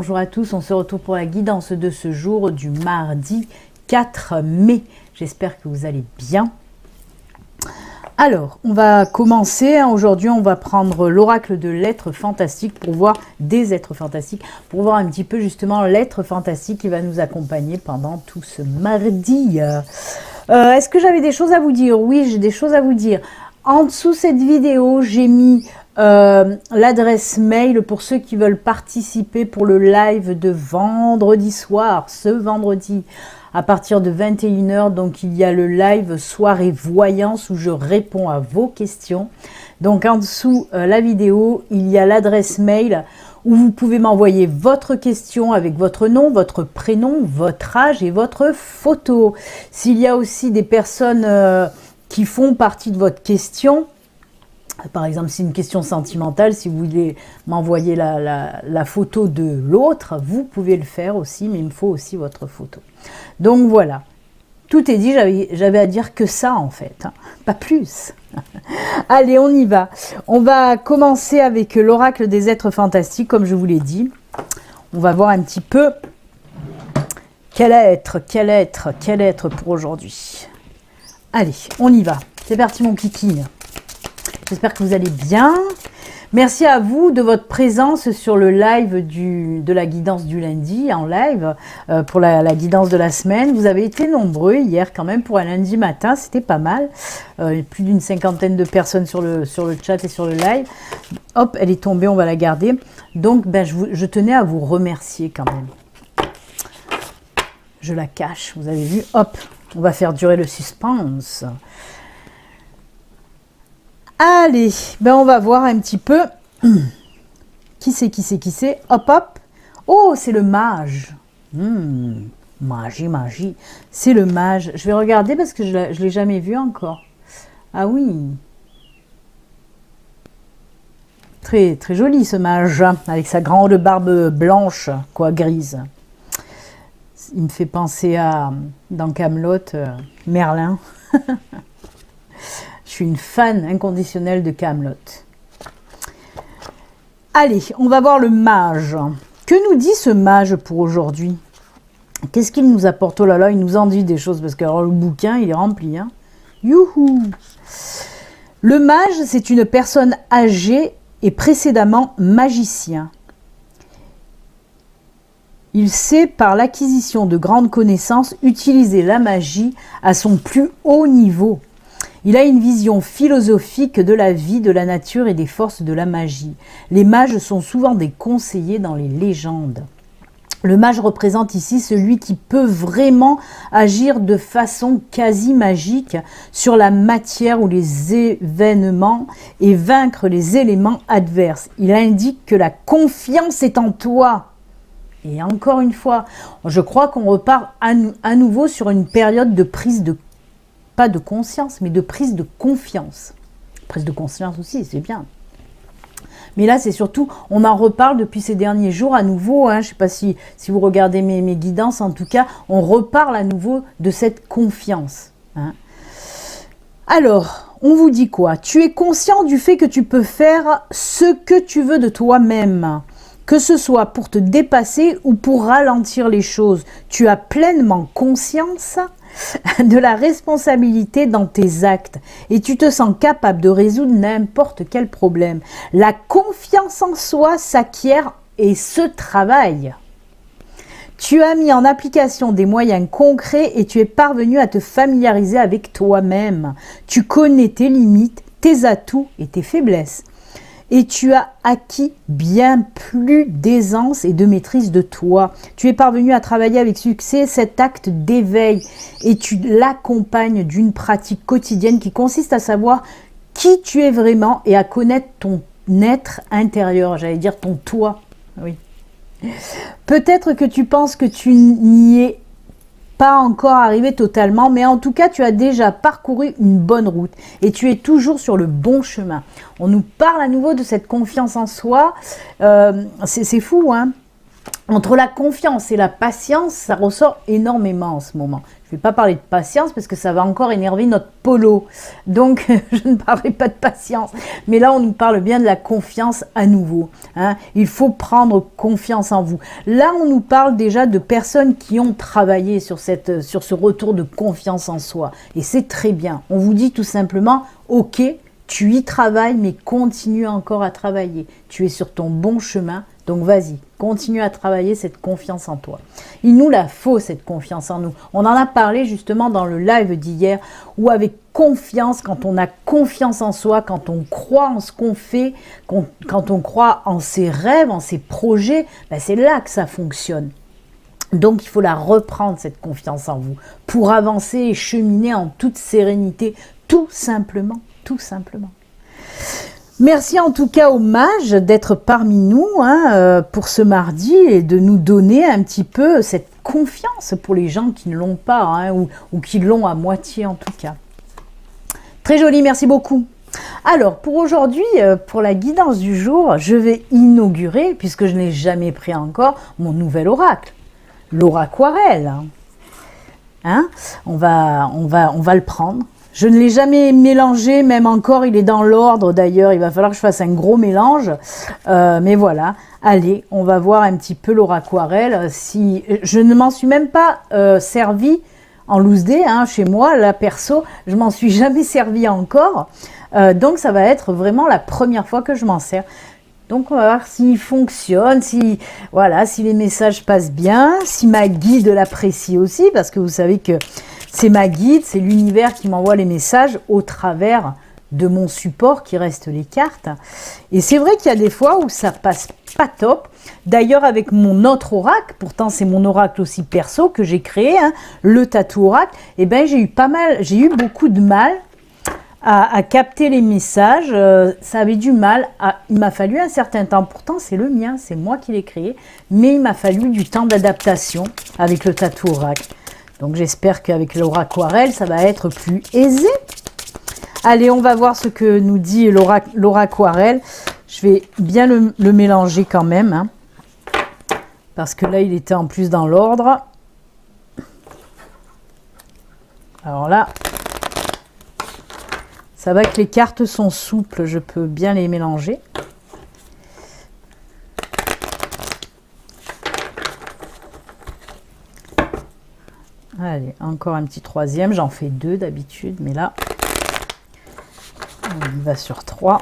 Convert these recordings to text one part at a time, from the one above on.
bonjour à tous, on se retrouve pour la guidance de ce jour du mardi 4 mai. J'espère que vous allez bien. Alors, on va commencer. Aujourd'hui, on va prendre l'oracle de l'être fantastique pour voir des êtres fantastiques, pour voir un petit peu justement l'être fantastique qui va nous accompagner pendant tout ce mardi. Est-ce que j'avais des choses à vous dire? Oui, j'ai des choses à vous dire. En dessous cette vidéo, j'ai mis l'adresse mail pour ceux qui veulent participer pour le live de vendredi soir, ce vendredi à partir de 21 h. Donc il y a le live soirée voyance où je réponds à vos questions. Donc en dessous la vidéo, il y a l'adresse mail où vous pouvez m'envoyer votre question avec votre nom, votre prénom, votre âge et votre photo. S'il y a aussi des personnes qui font partie de votre question, par exemple, si une question sentimentale, si vous voulez m'envoyer la photo de l'autre, vous pouvez le faire aussi, mais il me faut aussi votre photo. Donc voilà, tout est dit, j'avais à dire que ça en fait, hein, pas plus. Allez, on y va. On va commencer avec l'oracle des êtres fantastiques, comme je vous l'ai dit. On va voir un petit peu quel être pour aujourd'hui. Allez, on y va. C'est parti mon kiki. J'espère que vous allez bien. Merci à vous de votre présence sur le live de la guidance du lundi, en live, pour la guidance de la semaine. Vous avez été nombreux hier quand même pour un lundi matin, c'était pas mal. Plus d'une 50aine de personnes sur le chat et sur le live. Hop, elle est tombée, on va la garder. Donc, ben, je tenais à vous remercier quand même. Je la cache, vous avez vu. Hop, on va faire durer le suspense. Allez, ben on va voir un petit peu. Qui c'est. Hop, hop. Oh, c'est le mage. Magie. C'est le mage. Je vais regarder parce que je ne l'ai jamais vu encore. Ah oui. Très, très joli ce mage, avec sa grande barbe blanche, quoi, grise. Il me fait penser à, dans Kaamelott, Merlin. Je suis une fan inconditionnelle de Kaamelott. Allez, on va voir le mage. Que nous dit ce mage pour aujourd'hui? Qu'est-ce qu'il nous apporte? Oh là là, il nous en dit des choses, parce que alors, le bouquin, il est rempli. Hein. Youhou! Le mage, c'est une personne âgée et précédemment magicien. Il sait, par l'acquisition de grandes connaissances, utiliser la magie à son plus haut niveau. Il a une vision philosophique de la vie, de la nature et des forces de la magie. Les mages sont souvent des conseillers dans les légendes. Le mage représente ici celui qui peut vraiment agir de façon quasi magique sur la matière ou les événements et vaincre les éléments adverses. Il indique que la confiance est en toi. Et encore une fois, je crois qu'on repart à nouveau sur une période de prise de pas de conscience, mais de prise de confiance. Prise de conscience aussi, c'est bien. Mais là, c'est surtout, on en reparle depuis ces derniers jours à nouveau. Hein, je ne sais pas si vous regardez mes guidances, en tout cas, on reparle à nouveau de cette confiance. Hein. Alors, on vous dit quoi? Tu es conscient du fait que tu peux faire ce que tu veux de toi-même, que ce soit pour te dépasser ou pour ralentir les choses. Tu as pleinement conscience de la responsabilité dans tes actes et tu te sens capable de résoudre n'importe quel problème. La confiance en soi s'acquiert et se travaille. Tu as mis en application des moyens concrets et tu es parvenu à te familiariser avec toi-même. Tu connais tes limites, tes atouts et tes faiblesses. Et tu as acquis bien plus d'aisance et de maîtrise de toi. Tu es parvenu à travailler avec succès cet acte d'éveil et tu l'accompagnes d'une pratique quotidienne qui consiste à savoir qui tu es vraiment et à connaître ton être intérieur, j'allais dire ton toi. Oui. Peut-être que tu penses que tu n'y es pas encore arrivé totalement, mais en tout cas, tu as déjà parcouru une bonne route et tu es toujours sur le bon chemin. On nous parle à nouveau de cette confiance en soi. C'est fou, hein? Entre la confiance et la patience, ça ressort énormément en ce moment. Je ne vais pas parler de patience parce que ça va encore énerver notre polo. Donc, je ne parlerai pas de patience. Mais là, on nous parle bien de la confiance à nouveau. Hein. Il faut prendre confiance en vous. Là, on nous parle déjà de personnes qui ont travaillé sur ce retour de confiance en soi. Et c'est très bien. On vous dit tout simplement, ok, tu y travailles, mais continue encore à travailler. Tu es sur ton bon chemin. Donc vas-y, continue à travailler cette confiance en toi. Il nous la faut, cette confiance en nous. On en a parlé justement dans le live d'hier, où avec confiance, quand on a confiance en soi, quand on croit en ce qu'on fait, quand on croit en ses rêves, en ses projets, ben c'est là que ça fonctionne. Donc il faut la reprendre, cette confiance en vous, pour avancer et cheminer en toute sérénité, tout simplement, tout simplement. Merci en tout cas aux mages d'être parmi nous pour ce mardi et de nous donner un petit peu cette confiance pour les gens qui ne l'ont pas ou qui l'ont à moitié en tout cas. Très joli, merci beaucoup. Alors pour aujourd'hui, pour la guidance du jour, je vais inaugurer, puisque je n'ai jamais pris encore, mon nouvel oracle, l'oraquarelle. On va le prendre. Je ne l'ai jamais mélangé, même encore, il est dans l'ordre d'ailleurs, il va falloir que je fasse un gros mélange, mais voilà. Allez, on va voir un petit peu l'oraquarelle. Si je ne m'en suis même pas servi en loose day, chez moi, là perso, je m'en suis jamais servi encore, donc ça va être vraiment la première fois que je m'en sers. Donc on va voir s'il fonctionne, si les messages passent bien, si ma guide l'apprécie aussi, parce que vous savez que c'est ma guide, c'est l'univers qui m'envoie les messages au travers de mon support qui reste les cartes. Et c'est vrai qu'il y a des fois où ça passe pas top. D'ailleurs avec mon autre oracle, pourtant c'est mon oracle aussi perso que j'ai créé, le tatou oracle, et ben j'ai eu beaucoup de mal à capter les messages. Ça avait du mal, il m'a fallu un certain temps, pourtant c'est le mien, c'est moi qui l'ai créé, mais il m'a fallu du temps d'adaptation avec le tatou oracle. Donc j'espère qu'avec l'oraquarelle, ça va être plus aisé. Allez, on va voir ce que nous dit l'oraquarelle. Je vais bien le mélanger quand même, parce que là, il était en plus dans l'ordre. Alors là, ça va que les cartes sont souples, je peux bien les mélanger. Allez, encore un petit troisième. J'en fais 2 d'habitude, mais là, on y va sur 3.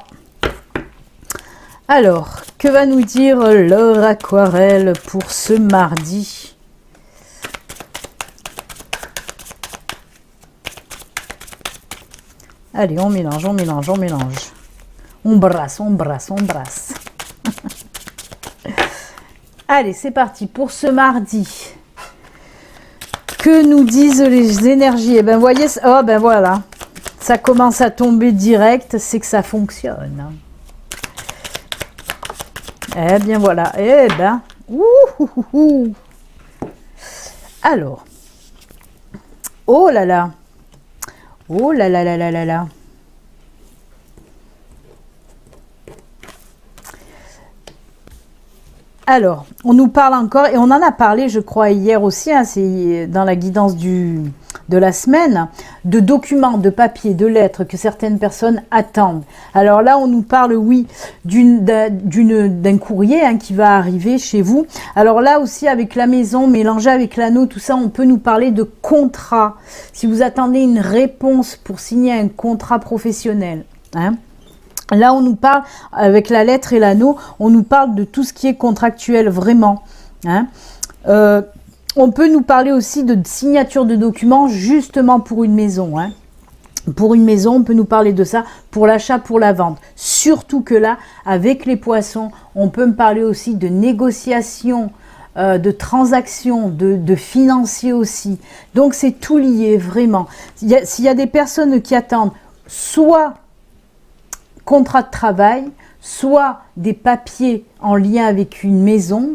Alors, que va nous dire l'oraquarelle pour ce mardi? Allez, on mélange, on mélange, on mélange. On brasse, on brasse, on brasse. Allez, c'est parti pour ce mardi. Que nous disent les énergies? Eh bien, vous voyez, oh ben voilà, ça commence à tomber direct, c'est que ça fonctionne. Eh bien voilà, eh ben, alors, oh là là, oh là là là là là là. Alors, on nous parle encore, et on en a parlé, je crois, hier aussi, c'est dans la guidance de la semaine, de documents, de papiers, de lettres que certaines personnes attendent. Alors là, on nous parle, oui, d'un courrier qui va arriver chez vous. Alors là aussi, avec la maison, mélangé avec l'anneau, tout ça, on peut nous parler de contrat. Si vous attendez une réponse pour signer un contrat professionnel, là, on nous parle, avec la lettre et l'anneau, on nous parle de tout ce qui est contractuel, vraiment. On peut nous parler aussi de signature de documents, justement pour une maison. Pour une maison, on peut nous parler de ça, pour l'achat, pour la vente. Surtout que là, avec les poissons, on peut me parler aussi de négociations, de transactions, de financiers aussi. Donc, c'est tout lié, vraiment. S'il y a des personnes qui attendent soit contrat de travail, soit des papiers en lien avec une maison,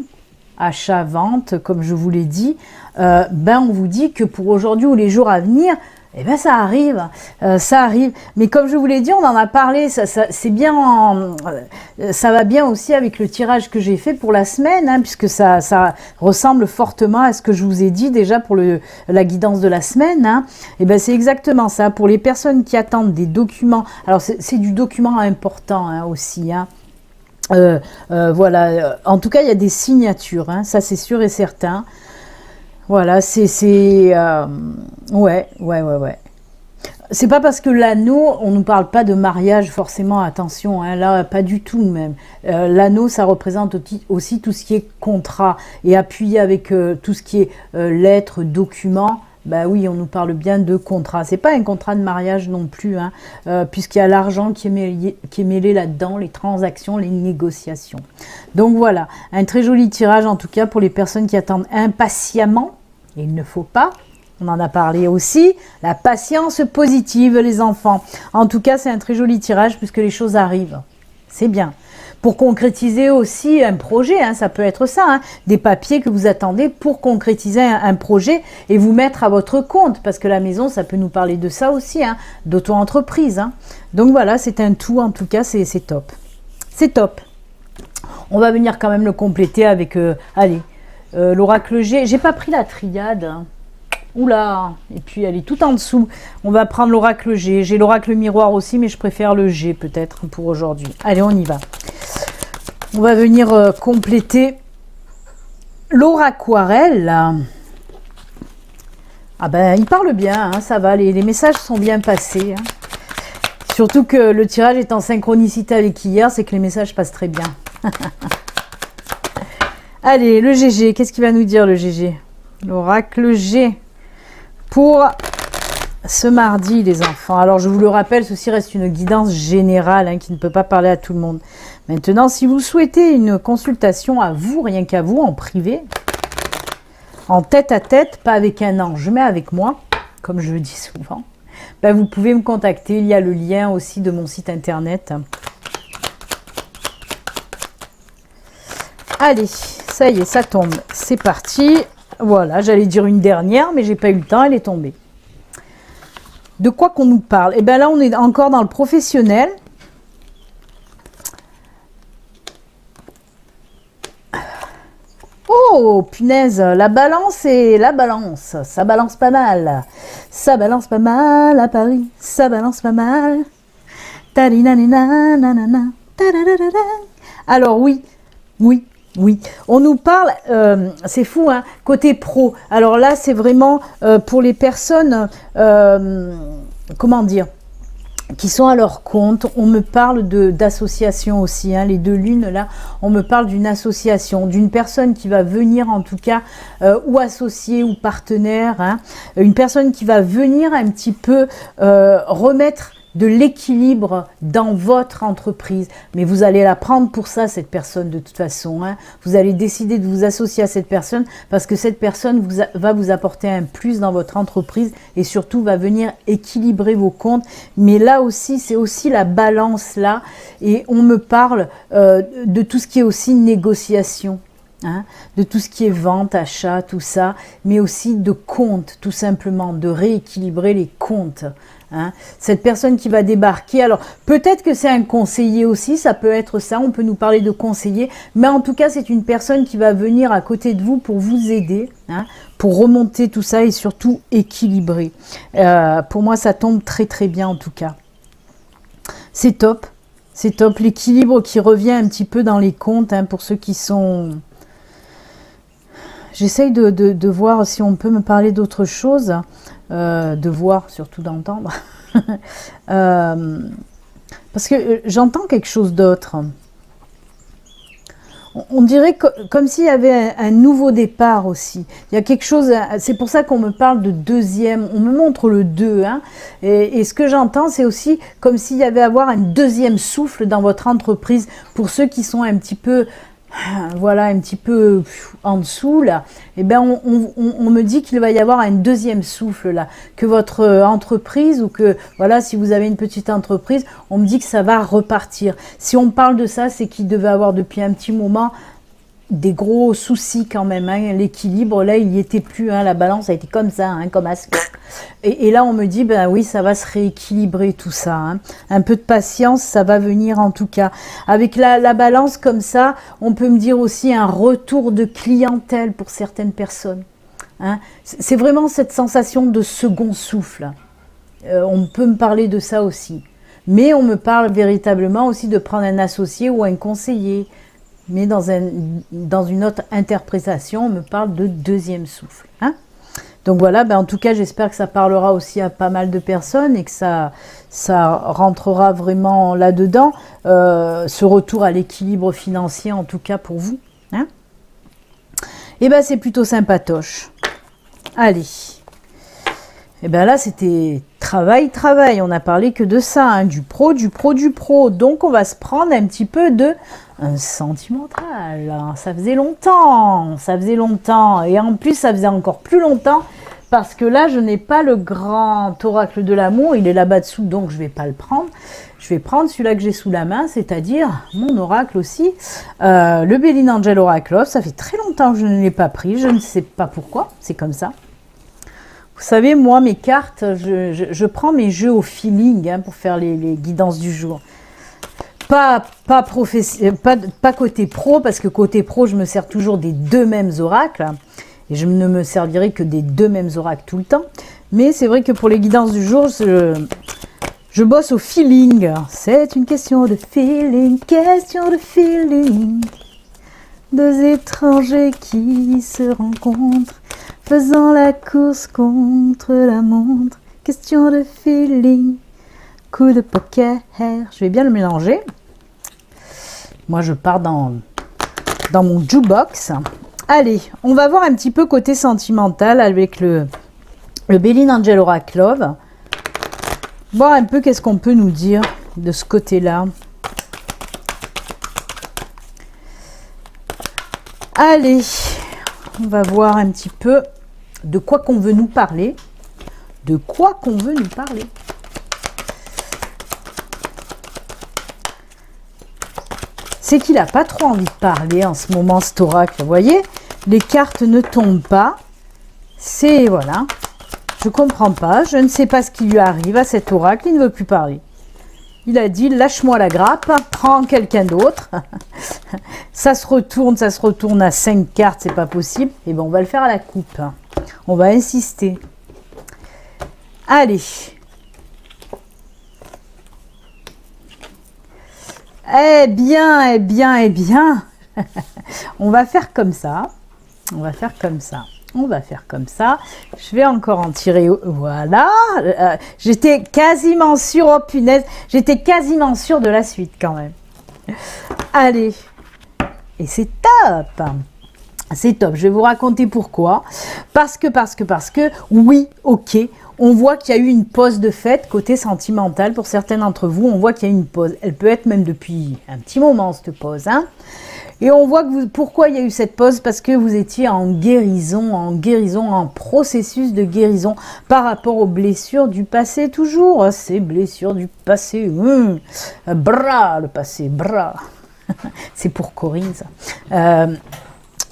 achat, vente, comme je vous l'ai dit, ben on vous dit que pour aujourd'hui ou les jours à venir, eh ben ça arrive, ça arrive. Mais comme je vous l'ai dit, on en a parlé, c'est bien, ça va bien aussi avec le tirage que j'ai fait pour la semaine, hein, puisque ça ressemble fortement à ce que je vous ai dit déjà pour la guidance de la semaine. Hein. Et ben c'est exactement ça. Pour les personnes qui attendent des documents, alors c'est du document important hein, aussi. Hein. Voilà. En tout cas, il y a des signatures, hein, ça c'est sûr et certain. Voilà, ouais. C'est pas parce que l'anneau, on nous parle pas de mariage forcément, attention, hein, là pas du tout même. L'anneau, ça représente aussi tout ce qui est contrat et appuyé avec tout ce qui est lettres, documents. Bah oui, on nous parle bien de contrat. C'est pas un contrat de mariage non plus, hein, puisqu'il y a l'argent qui est mêlé là-dedans, les transactions, les négociations. Donc voilà, un très joli tirage en tout cas pour les personnes qui attendent impatiemment. Et il ne faut pas, on en a parlé aussi, la patience positive les enfants. En tout cas, c'est un très joli tirage puisque les choses arrivent. C'est bien. Pour concrétiser aussi un projet, hein, ça peut être ça, hein, des papiers que vous attendez pour concrétiser un projet et vous mettre à votre compte, parce que la maison, ça peut nous parler de ça aussi, hein, d'auto-entreprise. Hein. Donc voilà, c'est un tout, en tout cas, c'est top. C'est top. On va venir quand même le compléter avec, l'oracle G. J'ai pas pris la triade, hein. Oula, et puis elle est tout en dessous. On va prendre l'oracle G. J'ai l'oracle miroir aussi, mais je préfère le G peut-être pour aujourd'hui. Allez, on y va. On va venir compléter l'oraquarelle. Ah ben, il parle bien, hein, ça va, les messages sont bien passés. Hein. Surtout que le tirage est en synchronicité avec hier, c'est que les messages passent très bien. Allez, le GG, qu'est-ce qu'il va nous dire le GG? L'oracle G. Pour ce mardi, les enfants. Alors, je vous le rappelle, ceci reste une guidance générale hein, qui ne peut pas parler à tout le monde. Maintenant, si vous souhaitez une consultation à vous, rien qu'à vous, en privé, en tête à tête, pas avec un ange, mais avec moi, comme je le dis souvent, ben, vous pouvez me contacter. Il y a le lien aussi de mon site internet. Allez, ça y est, ça tombe. C'est parti. Voilà, j'allais dire une dernière, mais j'ai pas eu le temps, elle est tombée. De quoi qu'on nous parle? Et bien là, on est encore dans le professionnel. Oh, punaise, la balance et la balance. Ça balance pas mal. Ça balance pas mal à Paris. Ça balance pas mal. Alors oui. Oui, on nous parle, c'est fou, hein, côté pro. Alors là, c'est vraiment pour les personnes, comment dire, qui sont à leur compte. On me parle d'association aussi, hein, les deux lunes là. On me parle d'une association, d'une personne qui va venir en tout cas, ou associée ou partenaire, hein, une personne qui va venir un petit peu remettre de l'équilibre dans votre entreprise. Mais vous allez la prendre pour ça, cette personne, de toute façon. Hein. Vous allez décider de vous associer à cette personne parce que cette personne va vous apporter un plus dans votre entreprise et surtout va venir équilibrer vos comptes. Mais là aussi, c'est aussi la balance là. Et on me parle de tout ce qui est aussi négociation. Hein, de tout ce qui est vente, achat, tout ça, mais aussi de comptes, tout simplement, de rééquilibrer les comptes. Hein. Cette personne qui va débarquer, alors peut-être que c'est un conseiller aussi, ça peut être ça, on peut nous parler de conseiller, mais en tout cas c'est une personne qui va venir à côté de vous pour vous aider, hein, pour remonter tout ça et surtout équilibrer. Pour moi ça tombe très très bien en tout cas. C'est top, l'équilibre qui revient un petit peu dans les comptes, hein, pour ceux qui sont... J'essaye de voir si on peut me parler d'autre chose, de voir, surtout d'entendre, parce que j'entends quelque chose d'autre. On dirait comme s'il y avait un nouveau départ aussi. Il y a quelque chose, c'est pour ça qu'on me parle de deuxième, on me montre le 2. Hein, et ce que j'entends, c'est aussi comme s'il y avait à avoir un deuxième souffle dans votre entreprise, pour ceux qui sont un petit peu... Voilà, un petit peu en dessous là, et ben on me dit qu'il va y avoir un deuxième souffle là, que votre entreprise, ou que voilà, si vous avez une petite entreprise, on me dit que ça va repartir. Si on parle de ça, c'est qu'il devait avoir depuis un petit moment des gros soucis quand même. Hein. L'équilibre, là, il n'y était plus. Hein. La balance a été comme ça, hein, comme as. Et là, on me dit, ben oui, ça va se rééquilibrer tout ça. Hein. Un peu de patience, ça va venir en tout cas. Avec la balance comme ça, on peut me dire aussi un retour de clientèle pour certaines personnes. Hein. C'est vraiment cette sensation de second souffle. On peut me parler de ça aussi. Mais on me parle véritablement aussi de prendre un associé ou un conseiller. Mais dans une autre interprétation, on me parle de deuxième souffle. Hein. Donc voilà, ben en tout cas, j'espère que ça parlera aussi à pas mal de personnes et que ça rentrera vraiment là-dedans. Ce retour à l'équilibre financier, en tout cas pour vous. Hein. Et ben c'est plutôt sympatoche. Allez. Et bien là, c'était travail. On n'a parlé que de ça, hein, du pro. Donc, on va se prendre un petit peu de sentimental. Ça faisait longtemps. Et en plus, ça faisait encore plus longtemps parce que là, je n'ai pas le grand oracle de l'amour. Il est là-bas dessous, donc je ne vais pas le prendre. Je vais prendre celui-là que j'ai sous la main, c'est-à-dire mon oracle aussi. Le Béline Angel Oracle. Ça fait très longtemps que je ne l'ai pas pris. Je ne sais pas pourquoi. C'est comme ça. Vous savez, moi, mes cartes, je prends mes jeux au feeling hein, pour faire les guidances du jour. Pas côté pro, parce que côté pro, je me sers toujours des deux mêmes oracles. Et je ne me servirai que des deux mêmes oracles tout le temps. Mais c'est vrai que pour les guidances du jour, je bosse au feeling. C'est une question de feeling, Deux étrangers qui se rencontrent. Faisant la course contre la montre, question de feeling, coup de poker. Je vais bien le mélanger. Moi, je pars dans mon jukebox. Allez, on va voir un petit peu côté sentimental avec le Béline Angel Oracle Love. Voir un peu qu'est-ce qu'on peut nous dire de ce côté-là. Allez, on va voir un petit peu de quoi qu'on veut nous parler. C'est qu'il n'a pas trop envie de parler en ce moment, cet oracle. Vous voyez, les cartes ne tombent pas. C'est, voilà, je comprends pas. Je ne sais pas ce qui lui arrive à cet oracle. Il ne veut plus parler. Il a dit, lâche-moi la grappe, prends quelqu'un d'autre. Ça se retourne à 5 cartes, c'est pas possible. Et bien, on va le faire à la coupe. On va insister. Allez. Eh bien. On va faire comme ça. Je vais encore en tirer. Voilà. J'étais quasiment sûre. Oh punaise. J'étais quasiment sûre de la suite quand même. Allez. Et c'est top. C'est top. Je vais vous raconter pourquoi. Parce que, oui, ok. On voit qu'il y a eu une pause de fête côté sentimental pour certains d'entre vous. On voit qu'il y a une pause. Elle peut être même depuis un petit moment, cette pause. Hein. Et on voit que pourquoi il y a eu cette pause? Parce que vous étiez en guérison, en processus de guérison par rapport aux blessures du passé toujours. Ces blessures du passé. Le passé, C'est pour Corinne, ça.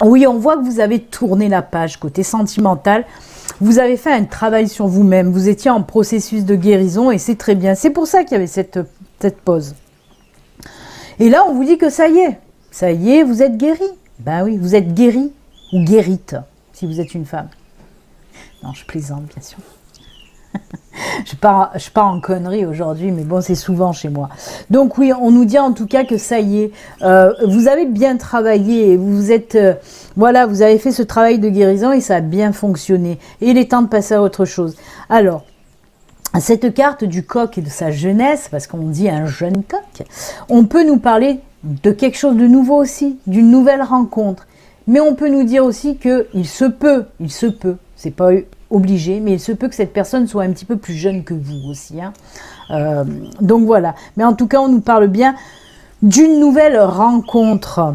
Oui, on voit que vous avez tourné la page côté sentimental. Vous avez fait un travail sur vous-même. Vous étiez en processus de guérison et c'est très bien. C'est pour ça qu'il y avait cette pause. Et là, on vous dit que ça y est, vous êtes guéri. Ben oui, vous êtes guéri ou guérite, si vous êtes une femme. Non, je plaisante, bien sûr. Je pars en connerie aujourd'hui, mais bon, c'est souvent chez moi. Donc oui, on nous dit en tout cas que ça y est, vous avez bien travaillé, vous êtes, voilà, vous avez fait ce travail de guérison et ça a bien fonctionné. Et il est temps de passer à autre chose. Alors, cette carte du coq et de sa jeunesse, parce qu'on dit un jeune coq, on peut nous parler de quelque chose de nouveau aussi, d'une nouvelle rencontre. Mais on peut nous dire aussi qu'il se peut, c'est pas obligé, mais il se peut que cette personne soit un petit peu plus jeune que vous aussi. Hein. Donc voilà. Mais en tout cas, on nous parle bien d'une nouvelle rencontre.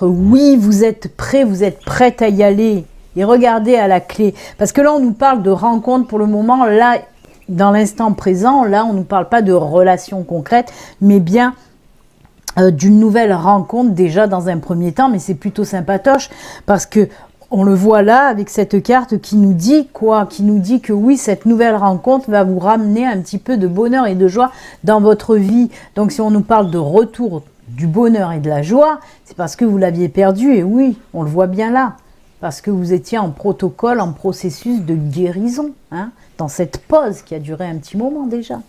Oui, vous êtes prête à y aller. Et regardez à la clé. Parce que là, on nous parle de rencontre pour le moment. Là, dans l'instant présent, là, on ne nous parle pas de relation concrète, mais bien d'une nouvelle rencontre déjà dans un premier temps, mais c'est plutôt sympatoche parce que on le voit là avec cette carte qui nous dit quoi? Qui nous dit que oui, cette nouvelle rencontre va vous ramener un petit peu de bonheur et de joie dans votre vie. Donc si on nous parle de retour du bonheur et de la joie, c'est parce que vous l'aviez perdu, et oui, on le voit bien là. Parce que vous étiez en protocole, en processus de guérison, hein, dans cette pause qui a duré un petit moment déjà.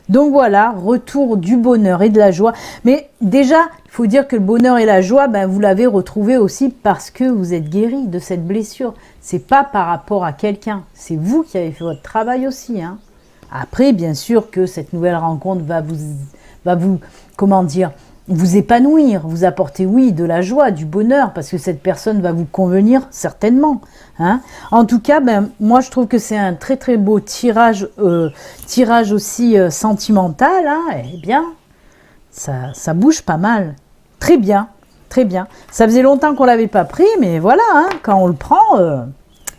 Donc voilà, retour du bonheur et de la joie. Mais déjà, il faut dire que le bonheur et la joie, ben, vous l'avez retrouvé aussi parce que vous êtes guéri de cette blessure. C'est pas par rapport à quelqu'un, c'est vous qui avez fait votre travail aussi, hein. Après, bien sûr que cette nouvelle rencontre va vous, comment dire, vous épanouir, vous apporter, oui, de la joie, du bonheur, parce que cette personne va vous convenir certainement, hein. En tout cas, ben, moi, je trouve que c'est un très, très beau tirage aussi sentimental, hein. Eh bien, ça bouge pas mal. Très bien, très bien. Ça faisait longtemps qu'on ne l'avait pas pris, mais voilà, hein, quand on le prend,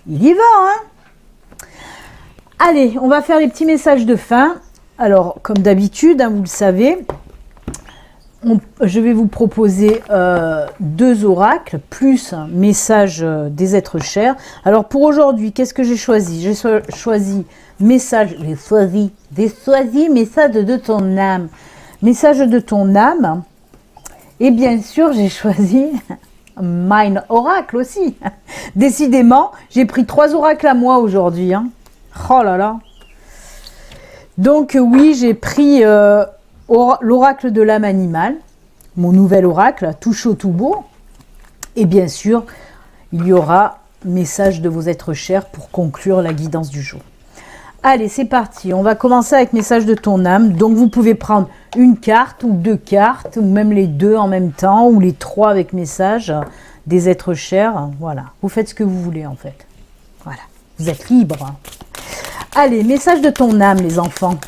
il y va, hein. Allez, on va faire les petits messages de fin. Alors, comme d'habitude, hein, vous le savez, je vais vous proposer 2 oracles, plus un message des êtres chers. Alors, pour aujourd'hui, qu'est-ce que j'ai choisi? J'ai choisi message de ton âme. Message de ton âme. Et bien sûr, j'ai choisi Mine Oracle aussi. Décidément, j'ai pris 3 oracles à moi aujourd'hui, hein. Oh là là. Donc oui, j'ai pris l'oracle de l'âme animale, mon nouvel oracle, tout chaud, tout beau. Et bien sûr, il y aura message de vos êtres chers pour conclure la guidance du jour. Allez, c'est parti. On va commencer avec message de ton âme. Donc vous pouvez prendre une carte ou 2 cartes, ou même les 2 en même temps, ou les 3 avec message des êtres chers. Voilà, vous faites ce que vous voulez en fait. Voilà, vous êtes libre. Allez, message de ton âme, les enfants.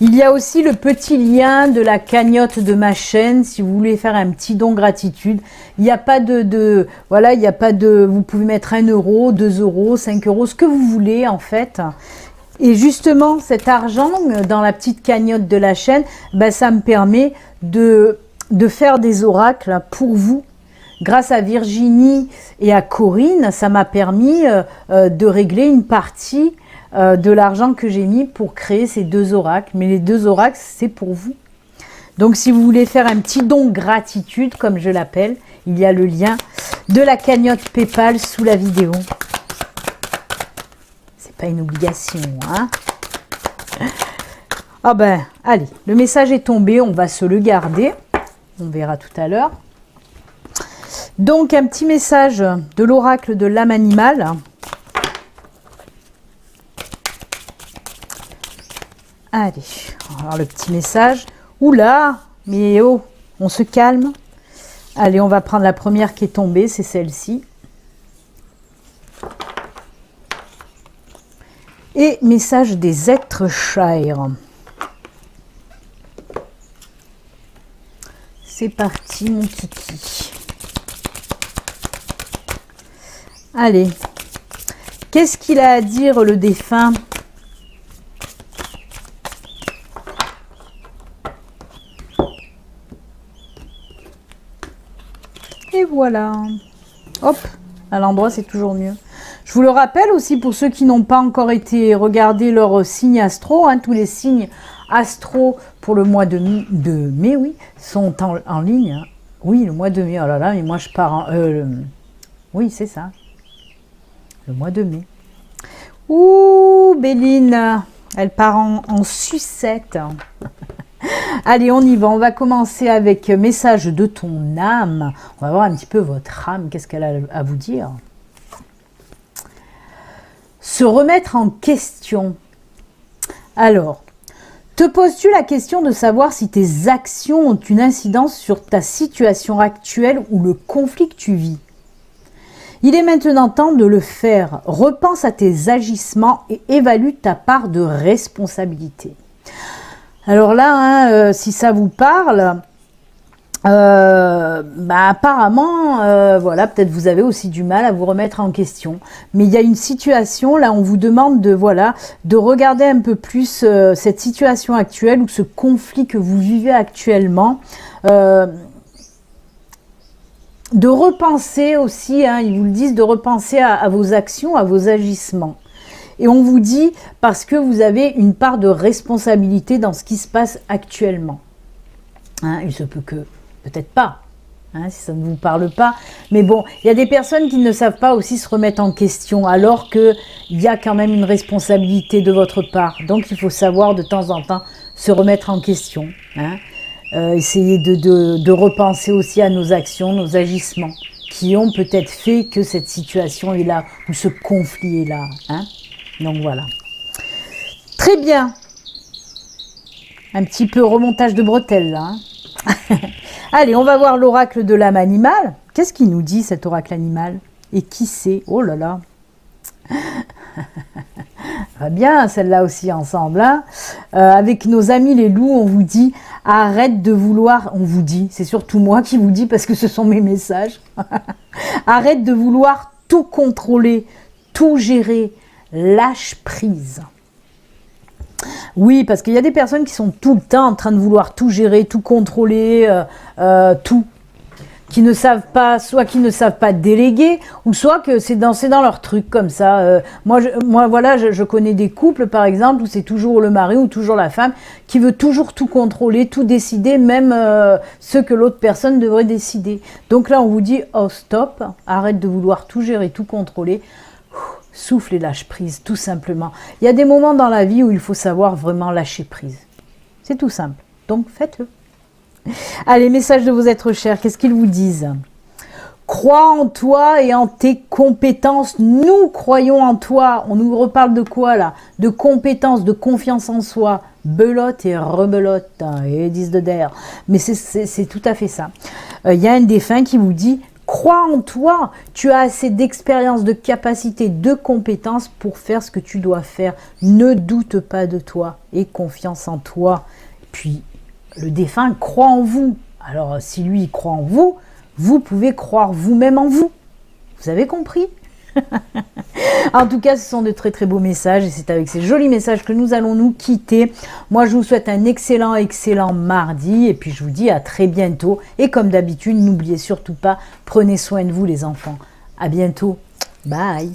Il y a aussi le petit lien de la cagnotte de ma chaîne, si vous voulez faire un petit don gratitude. Il n'y a pas voilà, il n'y a pas de, vous pouvez mettre 1 euro, 2 euros, 5 euros, ce que vous voulez en fait. Et justement, cet argent dans la petite cagnotte de la chaîne, ben, ça me permet de faire des oracles pour vous. Grâce à Virginie et à Corinne, ça m'a permis de régler une partie de l'argent que j'ai mis pour créer ces 2 oracles. Mais les 2 oracles, c'est pour vous. Donc, si vous voulez faire un petit don gratitude, comme je l'appelle, il y a le lien de la cagnotte PayPal sous la vidéo. C'est pas une obligation, hein. Ah ben, allez, le message est tombé, on va se le garder. On verra tout à l'heure. Donc, un petit message de l'oracle de l'âme animale. Allez, alors le petit message. Oula, mais oh, on se calme. Allez, on va prendre la première qui est tombée, c'est celle-ci. Et message des êtres chers. C'est parti, mon kiki. Allez, qu'est-ce qu'il a à dire le défunt? Et voilà. Hop, à l'endroit c'est toujours mieux. Je vous le rappelle aussi pour ceux qui n'ont pas encore été regarder leur signe astro, hein, tous les signes astro pour le mois de mai, oui, sont en ligne. Hein. Oui, le mois de mai, oh là là, mais moi je pars en... oui, c'est ça. Le mois de mai. Ouh, Béline, elle part en sucette. Allez, on y va. On va commencer avec message de ton âme. On va voir un petit peu votre âme. Qu'est-ce qu'elle a à vous dire? Se remettre en question. Alors, te poses-tu la question de savoir si tes actions ont une incidence sur ta situation actuelle ou le conflit que tu vis? Il est maintenant temps de le faire. Repense à tes agissements et évalue ta part de responsabilité. Alors là, hein, si ça vous parle, apparemment, voilà, peut-être vous avez aussi du mal à vous remettre en question. Mais il y a une situation, là, on vous demande de, voilà, de regarder un peu plus cette situation actuelle ou ce conflit que vous vivez actuellement. De repenser aussi, hein, ils vous le disent, de repenser à vos actions, à vos agissements. Et on vous dit, parce que vous avez une part de responsabilité dans ce qui se passe actuellement. Hein, il se peut que, peut-être pas, hein, si ça ne vous parle pas. Mais bon, il y a des personnes qui ne savent pas aussi se remettre en question, alors qu'il y a quand même une responsabilité de votre part. Donc il faut savoir de temps en temps se remettre en question. Hein. Essayer de repenser aussi à nos actions, nos agissements, qui ont peut-être fait que cette situation est là, ou ce conflit est là. Hein. Donc voilà. Très bien. Un petit peu remontage de bretelles là. Hein. Allez, on va voir l'oracle de l'âme animale. Qu'est-ce qu'il nous dit cet oracle animal? Et qui c'est? Oh là là. Va bien celle-là aussi ensemble. Hein. Avec nos amis les loups, on vous dit arrête de vouloir, on vous dit, c'est surtout moi qui vous dis parce que ce sont mes messages. Arrête de vouloir tout contrôler, tout gérer, lâche prise. Oui, parce qu'il y a des personnes qui sont tout le temps en train de vouloir tout gérer, tout contrôler, tout. Qui ne savent pas, soit qui ne savent pas déléguer, ou soit que c'est dans leur truc comme ça. Moi, voilà, je connais des couples, par exemple, où c'est toujours le mari ou toujours la femme qui veut toujours tout contrôler, tout décider, même ce que l'autre personne devrait décider. Donc là, on vous dit, oh stop, arrête de vouloir tout gérer, tout contrôler. Souffle et lâche prise, tout simplement. Il y a des moments dans la vie où il faut savoir vraiment lâcher prise. C'est tout simple. Donc faites-le. Allez, message de vos êtres chers, qu'est-ce qu'ils vous disent? Crois en toi et en tes compétences. Nous croyons en toi. On nous reparle de quoi là? De compétences, de confiance en soi. Belote et rebelote. Et 10 de der. Mais c'est tout à fait ça. Il y a un défunt qui vous dit crois en toi. Tu as assez d'expérience, de capacité, de compétences pour faire ce que tu dois faire. Ne doute pas de toi. Et confiance en toi. Puis le défunt croit en vous. Alors, si lui, il croit en vous, vous pouvez croire vous-même en vous. Vous avez compris? En tout cas, ce sont de très très beaux messages et c'est avec ces jolis messages que nous allons nous quitter. Moi, je vous souhaite un excellent mardi et puis je vous dis à très bientôt. Et comme d'habitude, n'oubliez surtout pas, prenez soin de vous les enfants. À bientôt. Bye.